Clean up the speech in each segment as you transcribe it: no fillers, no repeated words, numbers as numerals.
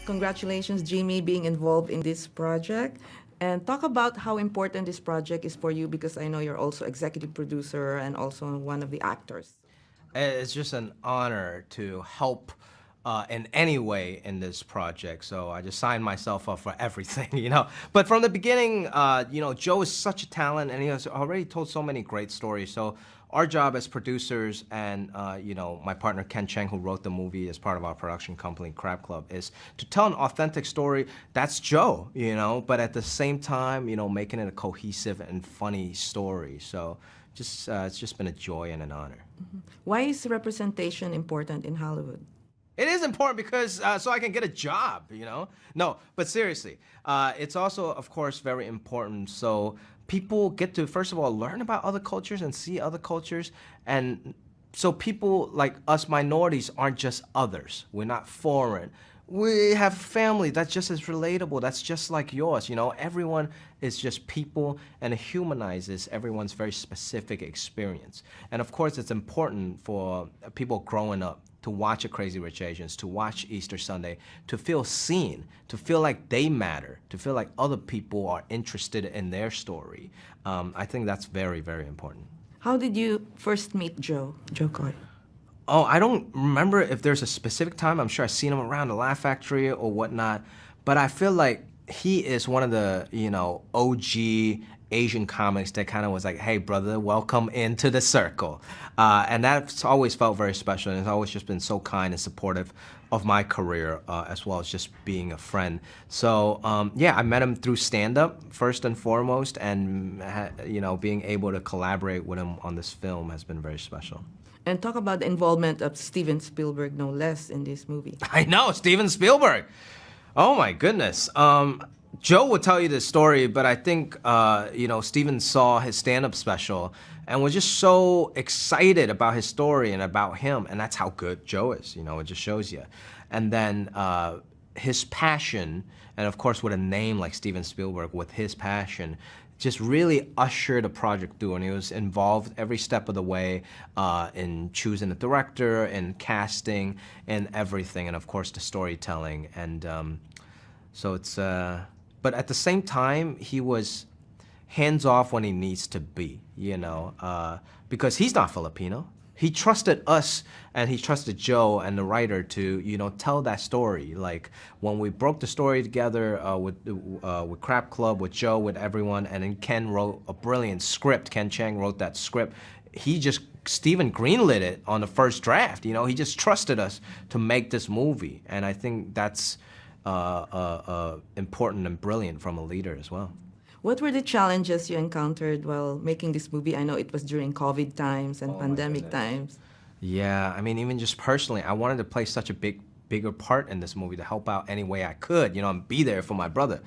Congratulations, Jimmy, being involved in this project. And talk about how important this project is for you because I know you're also executive producer and also one of the actors. It's just an honor to help in any way in this project. So I just signed myself up for everything, you know. But from the beginning, Joe is such a talent, and he has already told so many great stories. So our job as producers and my partner Ken Cheng, who wrote the movie as part of our production company Crab Club, is to tell an authentic story. That's Joe, but at the same time, making it a cohesive and funny story. So just it's just been a joy and an honor. Why is representation important in Hollywood? It is important because so I can get a job. No, but seriously, it's also, of course, very important so people get to, first of all, learn about other cultures and see other cultures. And so people like us minorities aren't just others. We're not foreign. We have family that's just as relatable, that's just like yours. Everyone is just people, and it humanizes everyone's very specific experience. And of course, it's important for people growing up to watch A Crazy Rich Asians, to watch Easter Sunday, to feel seen, to feel like they matter, to feel like other people are interested in their story. I think that's very, very important. How did you first meet Jo Koy? Oh, I don't remember if there's a specific time. I'm sure I've seen him around the Laugh Factory or whatnot, but I feel like he is one of the, OG Asian comics that kind of was like, hey, brother, welcome into the circle. And that's always felt very special, and it's always just been so kind and supportive of my career, as well as just being a friend. So, I met him through stand-up, first and foremost, and, being able to collaborate with him on this film has been very special. And talk about the involvement of Steven Spielberg, no less, in this movie. I know, Steven Spielberg. Oh my goodness. Joe will tell you this story, but I think, Steven saw his stand-up special and was just so excited about his story and about him, and that's how good Joe is, it just shows you. And then his passion, and of course with a name like Steven Spielberg, with his passion, just really ushered the project through, and he was involved every step of the way in choosing the director and casting and everything, and of course the storytelling. And so it's, but at the same time, he was hands-off when he needs to be, because he's not Filipino. He trusted us, and he trusted Joe and the writer to, tell that story. Like when we broke the story together with Crab Club, with Joe, with everyone, and then Ken wrote a brilliant script. Ken Cheng wrote that script. Steven greenlit it on the first draft. He just trusted us to make this movie, and I think that's important and brilliant from a leader as well. What were the challenges you encountered while making this movie? I know it was during COVID times and pandemic times. Yeah, I mean, even just personally, I wanted to play such a bigger part in this movie to help out any way I could, and be there for my brother,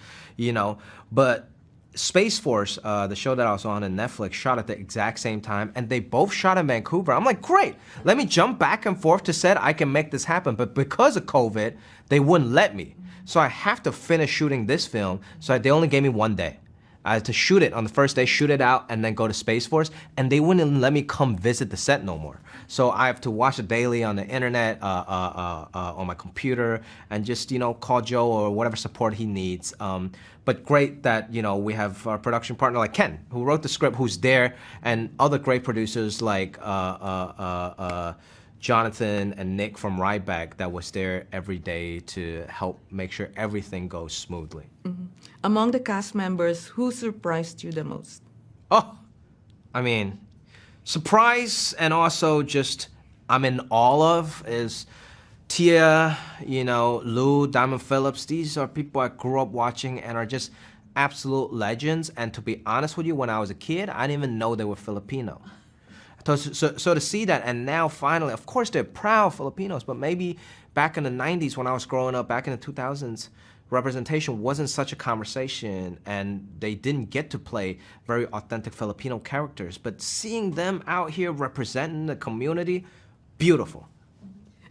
But Space Force, the show that I was on Netflix, shot at the exact same time, and they both shot in Vancouver. I'm like, great, let me jump back and forth to set, I can make this happen. But because of COVID, they wouldn't let me. So I have to finish shooting this film, so they only gave me one day. I had to shoot it on the first day, shoot it out, and then go to Space Force, and they wouldn't let me come visit the set no more. So I have to watch it daily on the internet, on my computer, and just, call Joe or whatever support he needs. But great that, we have our production partner like Ken, who wrote the script, who's there, and other great producers like Jonathan and Nick from Ryback that was there every day to help make sure everything goes smoothly. Mm-hmm. Among the cast members, who surprised you the most? Oh, I mean, surprise and also just I'm in awe of is Tia, Lou, Diamond Phillips. These are people I grew up watching and are just absolute legends. And to be honest with you, when I was a kid, I didn't even know they were Filipino. So to see that, and now finally, of course they're proud Filipinos, but maybe back in the 90s when I was growing up, back in the 2000s, representation wasn't such a conversation, and they didn't get to play very authentic Filipino characters. But seeing them out here representing the community, beautiful.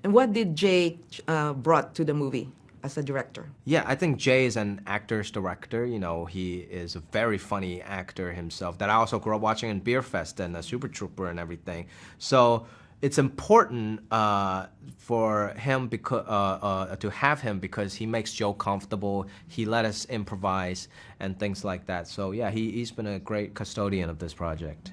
And what did Jay brought to the movie as a director? Yeah, I think Jay is an actor's director. He is a very funny actor himself that I also grew up watching in Beer Fest and Super Trooper and everything. So it's important for him to have him because he makes Joe comfortable. He let us improvise and things like that. So yeah, he's been a great custodian of this project.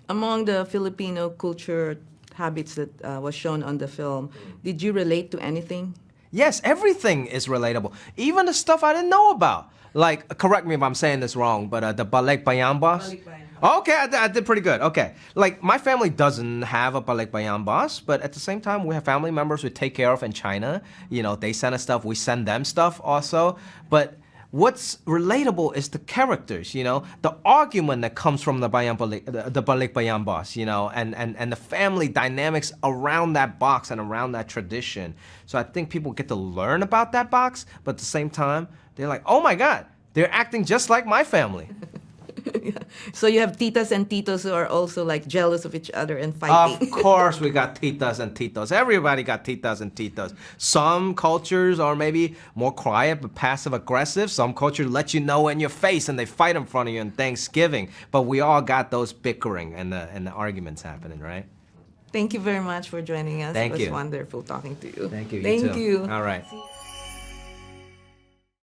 Among the Filipino culture habits that was shown on the film, did you relate to anything? Yes, everything is relatable. Even the stuff I didn't know about. Like, correct me if I'm saying this wrong, but the balik bayambas. Okay, I did pretty good. Okay. Like, my family doesn't have a balik bayambas, but at the same time, we have family members we take care of in China. You know, they send us stuff, we send them stuff also. But what's relatable is the characters, you know, the argument that comes from the balik bayambas, you know, and the family dynamics around that box and around that tradition. So I think people get to learn about that box, but at the same time, they're like, oh my God, they're acting just like my family. Yeah. So you have titas and titos who are also like jealous of each other and fighting. Of course we got titas and titos. Everybody got titas and titos. Some cultures are maybe more quiet but passive aggressive. Some cultures let you know in your face and they fight in front of you on Thanksgiving. But we all got those bickering and the arguments happening, right? Thank you very much for joining us. Thank It was you. wonderful talking to you. Thank you. Thank too. you. All right.